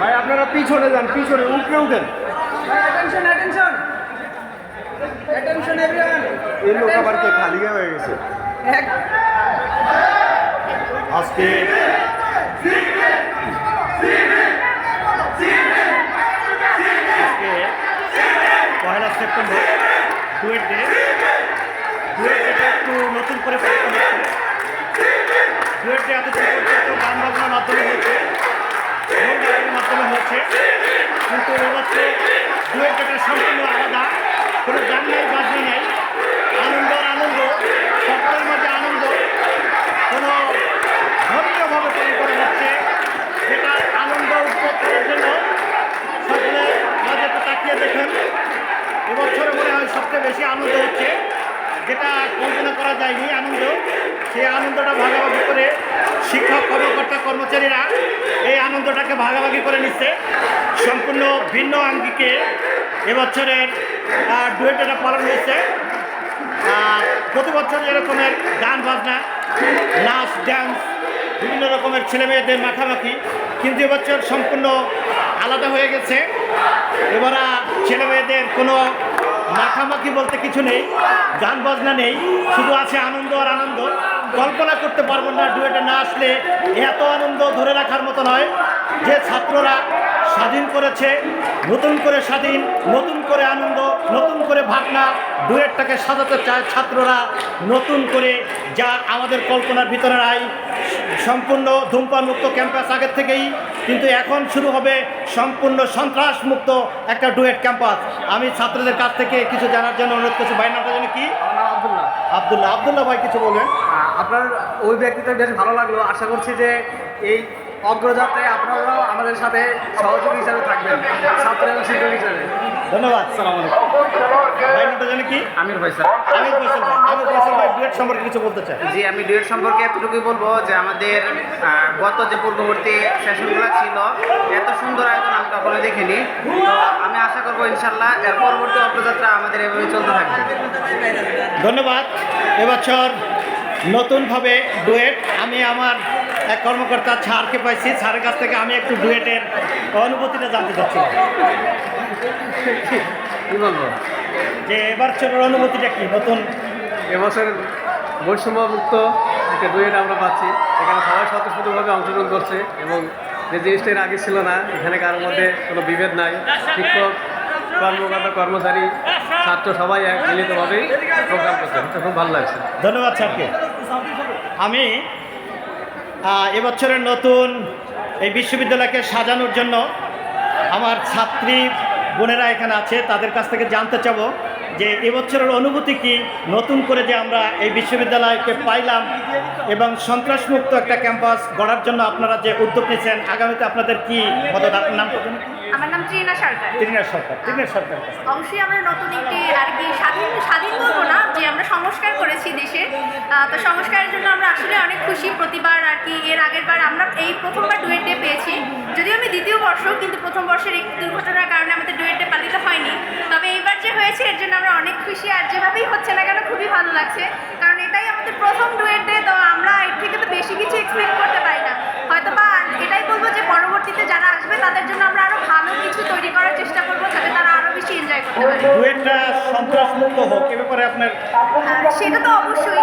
ভাই আপনারা পিছনে যান, পিছনে উপরে উঠেন। এই লোক আবার কে খালি হয়ে গেছে আজকে। পয়লা সেপ্টেম্বর ডুয়েট ডে। ডুয়েট ডেটা একটু নতুন করে পালন হচ্ছে। ডুয়েট ডে এতদিন পর্যন্ত গান বাজনার মাধ্যমে হচ্ছে, গানের মাধ্যমে হচ্ছে, কিন্তু এবছর ডুয়েট ডেটা সম্পূর্ণ আলাদা। কোনো গান নাই, বাজনা নাই, আনন্দ আর আনন্দ, সকলের মধ্যে আনন্দ। কোনো ধর্মীয়ভাবে পালন করা হচ্ছে, যেটা আনন্দ উপভোগ করার জন্য সকলের মাঝে একটু তাকিয়ে দেখেন। এবছরে মনে হয় সবচেয়ে বেশি আনন্দ হচ্ছে, যেটা কল্পনা করা যায়নি আনন্দ। সেই আনন্দটা ভাগাভাগি করে শিক্ষক, কর্মকর্তা, কর্মচারীরা এই আনন্দটাকে ভাগাভাগি করে নিচ্ছে। সম্পূর্ণ ভিন্ন আঙ্গিকে এবছরের ডুয়েট ডেটা পালন হয়েছে। প্রতি বছর এরকমের গান বাজনা, নাচ, ড্যান্স, বিভিন্ন রকমের ছেলেমেয়েদের মাখামাখি, কিন্তু এবছর সম্পূর্ণ আলাদা হয়ে গেছে। এবারা ছেলেমেয়েদের কোনো মাখামাখি বলতে কিছু নেই, গান বাজনা নেই, শুধু আছে আনন্দ আর আনন্দ। কল্পনা করতে পারবো না ডুয়েটে না আসলে এত আনন্দ ধরে রাখার মতো নয়। যে ছাত্ররা স্বাধীন করেছে, নতুন করে স্বাধীন, নতুন করে আনন্দ, নতুন করে ভাবনা, ডুয়েটটাকে সাজাতে চায় ছাত্ররা নতুন করে, যা আমাদের কল্পনার ভিতরে নাই। সম্পূর্ণ ধূমপান মুক্ত ক্যাম্পাস আগের থেকেই, কিন্তু এখন শুরু হবে সম্পূর্ণ সন্ত্রাস মুক্ত একটা ডুয়েট ক্যাম্পাস। আমি ছাত্রদের কাছ থেকে কিছু জানার জন্য অনুরোধ করছি। ভাই নামটা জানি কি? আব্দুল্লাহ। আব্দুল্লাহ। আব্দুল্লাহ ভাই কিছু বলবেন? আপনার ওই ব্যক্তিটা বেশ ভালো লাগলো। আশা করছি যে এই অগ্রযাত্রায় আপনারাও আমাদের সাথে সহযোগী হিসাবে থাকবেন, ছাত্র এবং শিক্ষক হিসাবে। ধন্যবাদ। আসসালামু আলাইকুম। ভাই নামটা জানি কি? আমির ভাই স্যার। আমির ফয়সাল ভাই। আমির ফয়সাল ভাই ডুয়েট সম্পর্কে কিছু বলতে চাই। জি, আমি ডুয়েট সম্পর্কে এতটুকুই বলবো যে আমাদের গত যে পূর্ববর্তী সেশনগুলো ছিল, এত সুন্দর আয়োজন আমি কখনো দেখিনি। তো আমি আশা করবো ইনশাল্লাহ এর পরবর্তী অগ্রযাত্রা আমাদের এভাবে চলতে থাকবে। ধন্যবাদ। এবছর নতুনভাবে ডুয়েট, আমি আমার এক কর্মকর্তা স্যারকে পাইছি, স্যারের কাছ থেকে আমি একটু ডুয়েটের অনুভূতিটা জানতে চাচ্ছিলাম। কী বলবো, যে এবছরের অনুভূতিটা কি? নতুন এবছর বৈষম্যমুক্ত একটা ডুয়েট আমরা পাচ্ছি। এখানে সবাই স্বতঃস্ফূর্তভাবে অংশগ্রহণ করছে এবং যে জিনিসটা এর আগে ছিল না, এখানে কারোর মধ্যে কোনো বিভেদ নাই। শিক্ষক, কর্মকর্তা, কর্মচারী, ছাত্র সবাই এক মিলিতভাবেই প্রোগ্রাম করছে। এটা খুব ভালো লাগছে। ধন্যবাদ স্যারকে। আমি এবছরের নতুন এই বিশ্ববিদ্যালয়কে সাজানোর জন্য আমার ছাত্রী বোনেরা এখানে আছে, তাদের কাছ থেকে জানতে চাবো যে এবছরের অনুভূতি কি, নতুন করে যে আমরা এই বিশ্ববিদ্যালয়কে পাইলাম এবং সন্ত্রাসমুক্ত একটা ক্যাম্পাস গড়ার জন্য আপনারা যে উদ্যোগ নিয়েছেন, আগামীতে আপনাদের কি মদত? আপনার নাম? আমার নাম ত্রিনা সরকার। ত্রিনা সরকার। ত্রিনা সরকার অবশ্যই আমরা নতুন একটি আর কি স্বাধীন বলবো না, যে আমরা সংস্কার করেছি দেশের। তো সংস্কারের জন্য আমরা আসলে অনেক খুশি। প্রতিবার আর কি এর আগের বার আমরা এই প্রথমবার ডুয়েট ডে পেয়েছি, যদিও আমি দ্বিতীয় বর্ষ, কিন্তু প্রথম বর্ষের একটি দুর্ঘটনার কারণে আমাদের ডুয়েট ডে পালিত হয়নি। তবে এইবার যে হয়েছে এর জন্য আমরা অনেক খুশি, আর যেভাবেই হচ্ছে না কেন খুবই ভালো লাগছে, কারণ এটাই আমাদের প্রথম ডুয়েট ডে। তো আমরা এর থেকে তো বেশি কিছু এক্সপেক্ট করতে পারি না হয়তো, বা এটাই বলবো যে পরবর্তীতে যারা আসবে তাদের জন্য আমরা আরো ভালো কিছু তৈরি করার চেষ্টা করবো, যাতে তারা আরো বেশি এনজয় করতে পারে। ডুয়েটটা সন্ত্রাসমুক্ত হোক, এ ব্যাপারে আপনার? সেটা তো অবশ্যই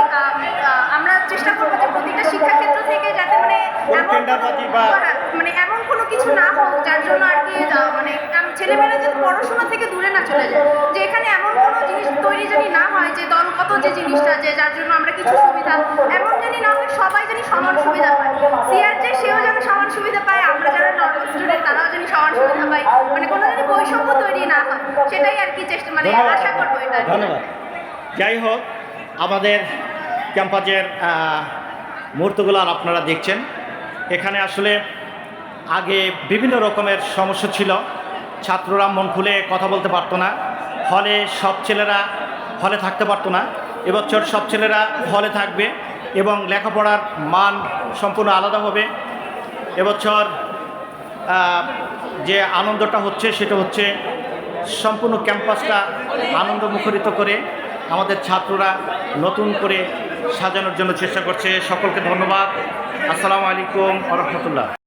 আমরা চেষ্টা করবো যে প্রতিটা শিক্ষাক্ষেত্র থেকে যাতে মানে এমন কোনো কিছু না হোক যার জন্য আর কি মানে ছেলেমেয়েরা যাতে পড়াশোনা থেকে দূরে না চলে যায়, যে এখানে এমন কোনো জিনিস তৈরি জানি না হয় যে দলগত যে জিনিসটা, যে যার জন্য আমরা কিছু সুবিধা এমন জানি না হয়, সবাই জানি সমান সুবিধা পায়। সিআর যে সেও যেন সমান সুবিধা পায়, আমরা যারা নর্মাল স্টুডেন্ট তারাও জানি সমান সুবিধা পাই, মানে কোনো জানি বৈষম্য তৈরি না হয়, সেটাই আর কি চেষ্টা, মানে আশা করবো এটা। ধন্যবাদ। যাই হোক, আমাদের ক্যাম্পাসের মুহূর্তগুলো আর আপনারা দেখছেন। এখানে আসলে আগে বিভিন্ন রকমের সমস্যা ছিল, ছাত্ররা মন খুলে কথা বলতে পারতো না, হলে সব ছেলেরা হলে থাকতে পারতো না। এবছর সব ছেলেরা হলে থাকবে এবং লেখাপড়ার মান সম্পূর্ণ আলাদা হবে। এবছর যে আনন্দটা হচ্ছে সেটা হচ্ছে সম্পূর্ণ ক্যাম্পাসটা আনন্দ মুখরিত করে আমাদের ছাত্ররা নতুন করে সাজানোর জন্য চেষ্টা করছে। সকলকে ধন্যবাদ। আসসালামু আলাইকুম ওয়া রাহমাতুল্লাহ।